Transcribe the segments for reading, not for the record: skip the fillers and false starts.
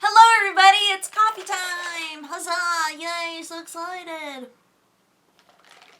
Hello everybody, it's coffee time! Huzzah! Yay, so excited!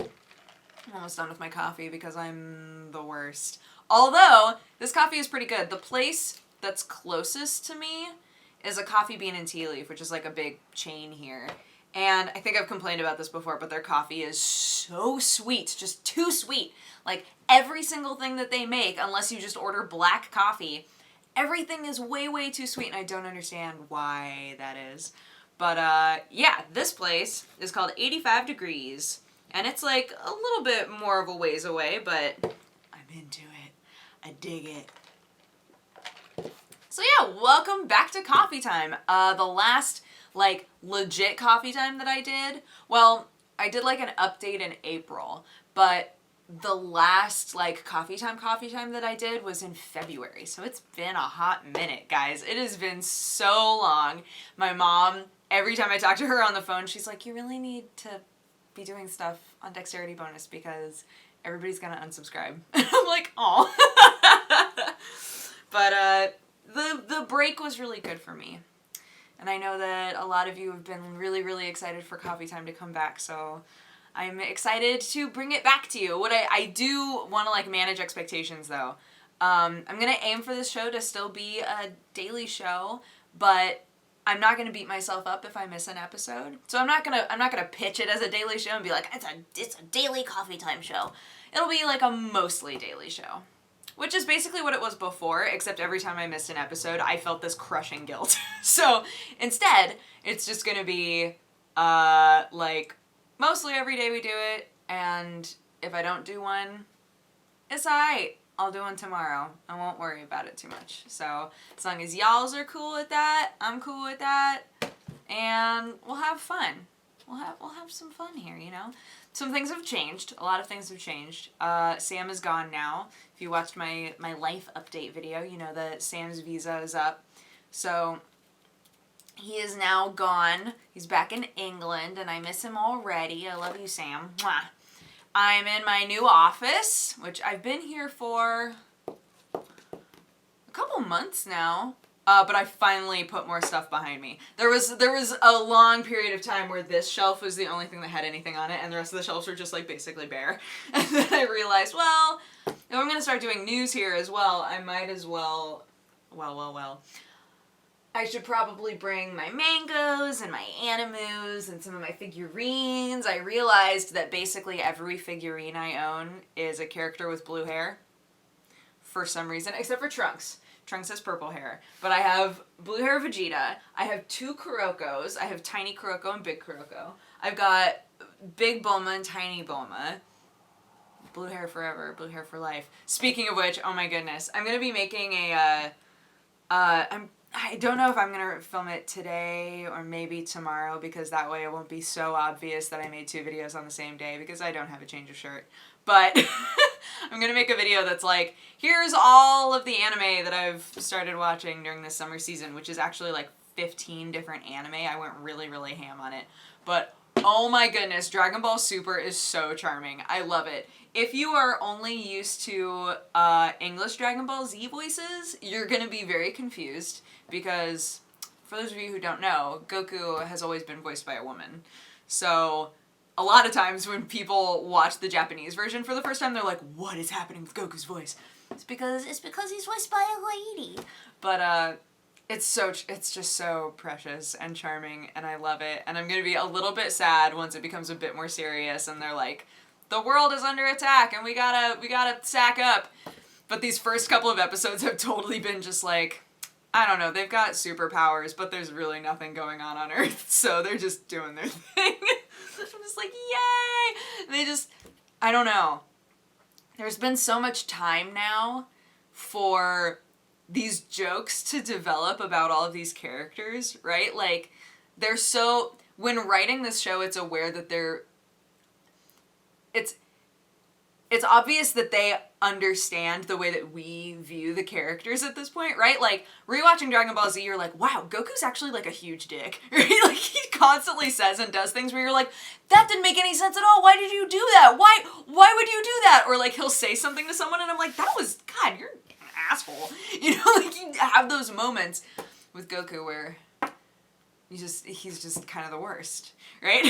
I'm almost done with my coffee because I'm the worst. Although, this coffee is pretty good. The place that's closest to me is a Coffee Bean and Tea Leaf, which is like a big chain here. And I think I've complained about this before, but their coffee is so sweet, just too sweet. Like, every single thing that they make, unless you just order black coffee, everything is way, way too sweet, and I don't understand why that is. But, yeah, this place is called 85 Degrees, and it's like a little bit more of a ways away, but I'm into it. I dig it. So yeah, welcome back to Coffee Time. The last, like, legit Coffee Time that I did, well, I did, like, an update in April, but the last, like, coffee time that I did was in February, so it's been a hot minute, guys. It has been so long. My mom, every time I talk to her on the phone, she's like, you really need to be doing stuff on Dexterity Bonus because everybody's gonna unsubscribe. I'm like, aw. But, the break was really good for me. And I know that a lot of you have been really, really excited for Coffee Time to come back, so I'm excited to bring it back to you. What I do want to, like, manage expectations, though. I'm going to aim for this show to still be a daily show, but I'm not going to beat myself up if I miss an episode. So I'm not going to pitch it as a daily show and be like, it's a daily Coffee Time show. It'll be like a mostly daily show, which is basically what it was before, except every time I missed an episode, I felt this crushing guilt. So instead, it's just going to be, like, mostly every day we do it, and if I don't do one, it's alright. I'll do one tomorrow. I won't worry about it too much. So, as long as y'alls are cool with that, I'm cool with that, and we'll have fun. We'll have some fun here, you know? Some things have changed. A lot of things have changed. Sam is gone now. If you watched my life update video, you know that Sam's visa is up. So he is now gone. He's back in England, and I miss him already. I love you, Sam. Mwah. I'm in my new office, which I've been here for a couple months now, but I finally put more stuff behind me. There was a long period of time where this shelf was the only thing that had anything on it, and the rest of the shelves were just, like, basically bare. And then I realized, well, if I'm going to start doing news here as well, I might as well, I should probably bring my mangoes and my animus and some of my figurines. I realized that basically every figurine I own is a character with blue hair. For some reason, except for Trunks. Trunks has purple hair. But I have blue hair Vegeta. I have 2 Kuroko's. I have Tiny Kuroko and Big Kuroko. I've got Big Bulma and Tiny Bulma. Blue hair forever. Blue hair for life. Speaking of which, oh my goodness. I'm going to be making I don't know if I'm going to film it today or maybe tomorrow, because that way it won't be so obvious that I made 2 videos on the same day, because I don't have a change of shirt. But I'm going to make a video that's like, here's all of the anime that I've started watching during this summer season, which is actually like 15 different anime. I went really, really ham on it. But oh my goodness, Dragon Ball Super is so charming. I love it. If you are only used to English Dragon Ball Z voices, you're going to be very confused because, for those of you who don't know, Goku has always been voiced by a woman. So a lot of times when people watch the Japanese version for the first time, they're like, what is happening with Goku's voice? It's because he's voiced by a lady. But it's just so precious and charming, and I love it. And I'm going to be a little bit sad once it becomes a bit more serious and they're like, the world is under attack and we gotta sack up. But these first couple of episodes have totally been just like, I don't know, they've got superpowers, but there's really nothing going on Earth, so they're just doing their thing. I'm just like, yay! I don't know. There's been so much time now for these jokes to develop about all of these characters, right? Like, when writing this show, it's aware that it's obvious that they understand the way that we view the characters at this point, right? Like, rewatching Dragon Ball Z, you're like, wow, Goku's actually, like, a huge dick, right? Like, he constantly says and does things where you're like, that didn't make any sense at all, why did you do that? Why would you do that? Or, like, he'll say something to someone and I'm like, God, you're an asshole. You know, like, you have those moments with Goku where he's just kind of the worst, right?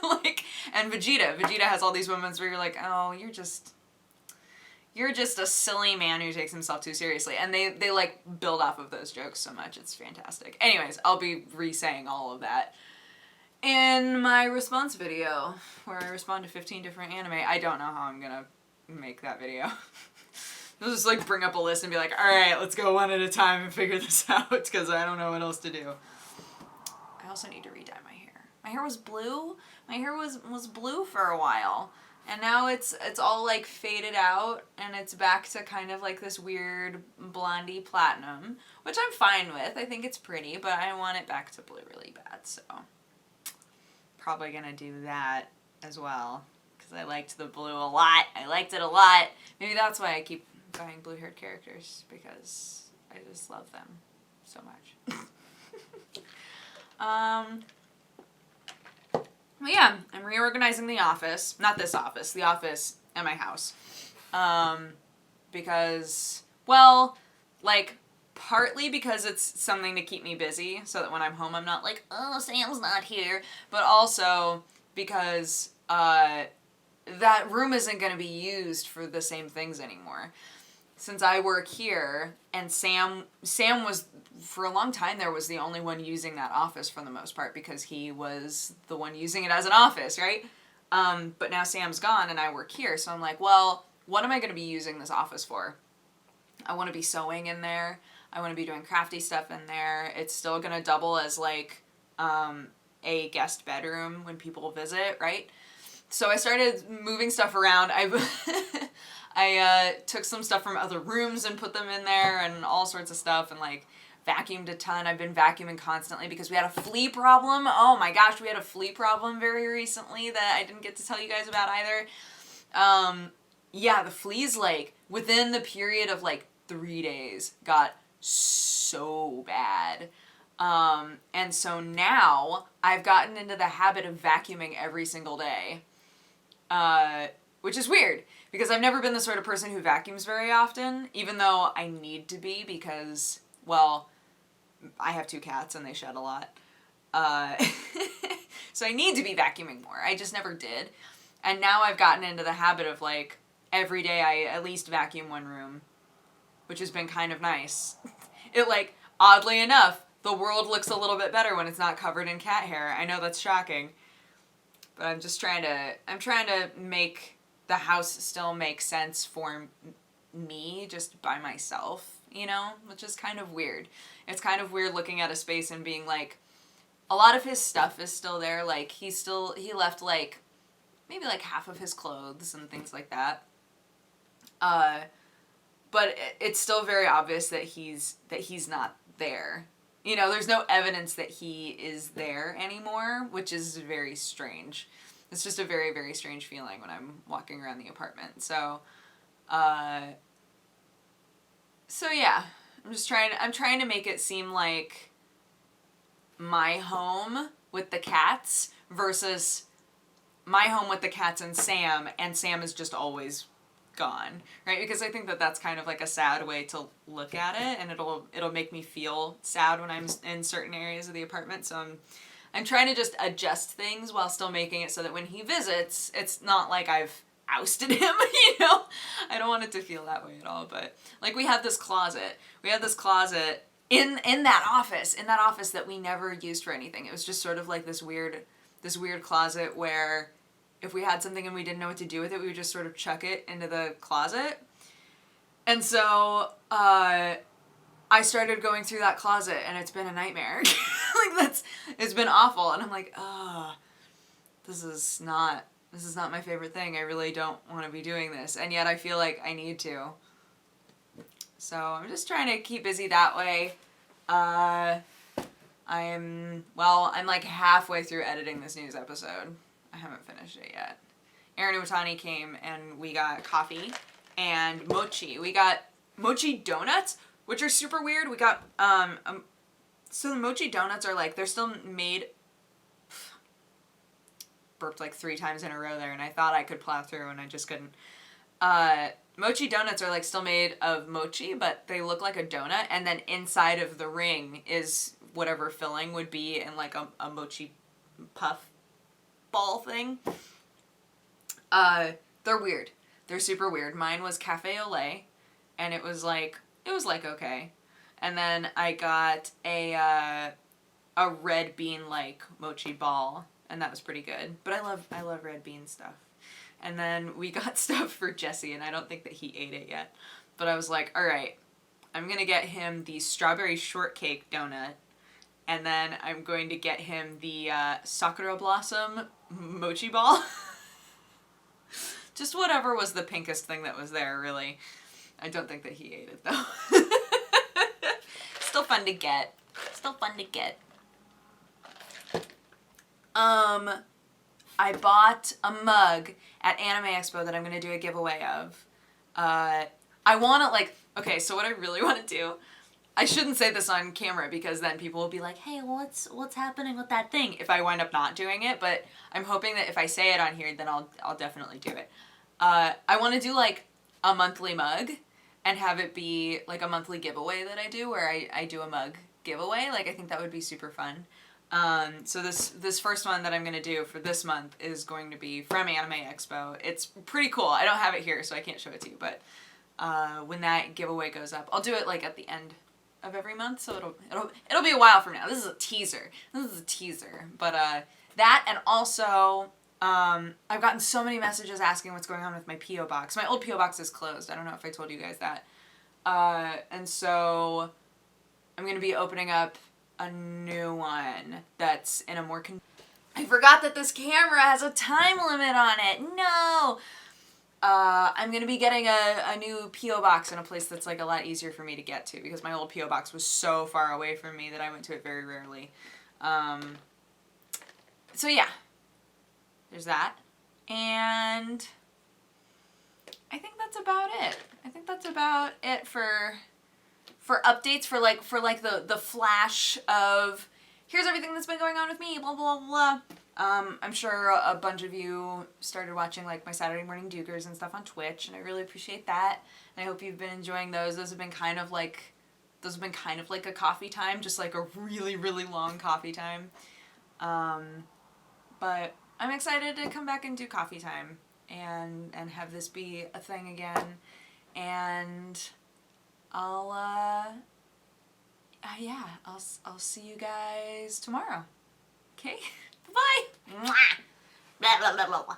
Like, and Vegeta has all these moments where you're like, oh, you're just a silly man who takes himself too seriously. And they like build off of those jokes so much. It's fantastic. Anyways, I'll be re-saying all of that in my response video where I respond to 15 different anime. I don't know how I'm gonna make that video. I'll just like bring up a list and be like, alright, let's go one at a time and figure this out, because I don't know what else to do. I also need to re-dye my hair. My hair was blue. My hair was blue for a while. And now it's all like faded out, and it's back to kind of like this weird blondie platinum, which I'm fine with. I think it's pretty, but I want it back to blue really bad, so probably gonna do that as well, because I liked the blue a lot. I liked it a lot. Maybe that's why I keep buying blue-haired characters, because I just love them so much. Well, yeah, I'm reorganizing the office. Not this office, the office at my house. Because, well, like, partly because it's something to keep me busy, so that when I'm home I'm not like, oh, Sam's not here. But also because that room isn't going to be used for the same things anymore. Since I work here, and Sam was, for a long time there, was the only one using that office for the most part, because he was the one using it as an office, right? But now Sam's gone and I work here, so I'm like, well, what am I going to be using this office for? I want to be sewing in there. I want to be doing crafty stuff in there. It's still going to double as like a guest bedroom when people visit, right? So I started moving stuff around. I took some stuff from other rooms and put them in there and all sorts of stuff, and like vacuumed a ton. I've been vacuuming constantly because we had a flea problem. Oh my gosh, we had a flea problem very recently that I didn't get to tell you guys about either. Yeah, the fleas, like, within the period of like 3 days got so bad. And so now I've gotten into the habit of vacuuming every single day. Which is weird, because I've never been the sort of person who vacuums very often, even though I need to be, because, well, I have 2 cats and they shed a lot. So I need to be vacuuming more. I just never did. And now I've gotten into the habit of, like, every day I at least vacuum one room, which has been kind of nice. It, like, oddly enough, the world looks a little bit better when it's not covered in cat hair. I know that's shocking, but I'm trying to make the house still make sense for me just by myself, you know, which is kind of weird. It's kind of weird looking at a space and being like, a lot of his stuff is still there. Like, he left like maybe like half of his clothes and things like that. But it's still very obvious that he's not there. You know, there's no evidence that he is there anymore, which is very strange. It's just a very, very strange feeling when I'm walking around the apartment. So yeah, I'm trying to make it seem like my home with the cats versus my home with the cats and Sam is just always gone, right? Because I think that that's kind of like a sad way to look at it, and it'll make me feel sad when I'm in certain areas of the apartment. So I'm trying to just adjust things while still making it so that when he visits, it's not like I've ousted him, you know? I don't want it to feel that way at all, but like we had this closet in that office that we never used for anything. It was just sort of like this weird closet where if we had something and we didn't know what to do with it, we would just sort of chuck it into the closet. And so I started going through that closet, and it's been a nightmare. It's been awful, and I'm like, this is not my favorite thing. I really don't want to be doing this, and yet I feel like I need to. So I'm just trying to keep busy that way. I'm like halfway through editing this news episode. I haven't finished it yet. Aaron Iwatani came and we got coffee and mochi. We got mochi donuts, which are super weird. We got, so the mochi donuts are like, they're still made, burped like 3 times in a row there, and I thought I could plow through and I just couldn't. Mochi donuts are like still made of mochi, but they look like a donut, and then inside of the ring is whatever filling would be in like a mochi puff ball thing. They're weird. They're super weird. Mine was cafe au lait, and it was like okay. And then I got a red bean like mochi ball, and that was pretty good. But I love red bean stuff. And then we got stuff for Jesse, and I don't think that he ate it yet. But I was like, all right, I'm gonna get him the strawberry shortcake donut, and then I'm going to get him the Sakura Blossom mochi ball. Just whatever was the pinkest thing that was there, really. I don't think that he ate it, though. Still fun to get. Still fun to get. I bought a mug at Anime Expo that I'm going to do a giveaway of. I want to, like, okay, so what I really want to do, I shouldn't say this on camera because then people will be like, hey, what's happening with that thing if I wind up not doing it, but I'm hoping that if I say it on here, then I'll definitely do it. I want to do, like, a monthly mug and have it be, like, a monthly giveaway that I do where I do a mug giveaway. Like, I think that would be super fun. So this first one that I'm going to do for this month is going to be from Anime Expo. It's pretty cool. I don't have it here, so I can't show it to you, but when that giveaway goes up, I'll do it, like, at the end of every month, so it'll be a while from now. This is a teaser. But that, and also I've gotten so many messages asking what's going on with my P.O. box. My old P.O. box is closed. I don't know if I told you guys that. And so I'm going to be opening up a new one that's in a more I forgot that this camera has a time limit on it. No! I'm going to be getting a new P.O. box in a place that's, like, a lot easier for me to get to because my old P.O. box was so far away from me that I went to it very rarely. So yeah. There's that. And I think that's about it. I think that's about it for updates, for the flash of here's everything that's been going on with me, blah, blah, blah. I'm sure a bunch of you started watching, like, my Saturday morning Dukers and stuff on Twitch, and I really appreciate that. And I hope you've been enjoying those. Those have been kind of like a coffee time, just like a really, really long coffee time. But I'm excited to come back and do coffee time and have this be a thing again. And I'll see you guys tomorrow. Okay? Bye. Blah, blah, blah, blah.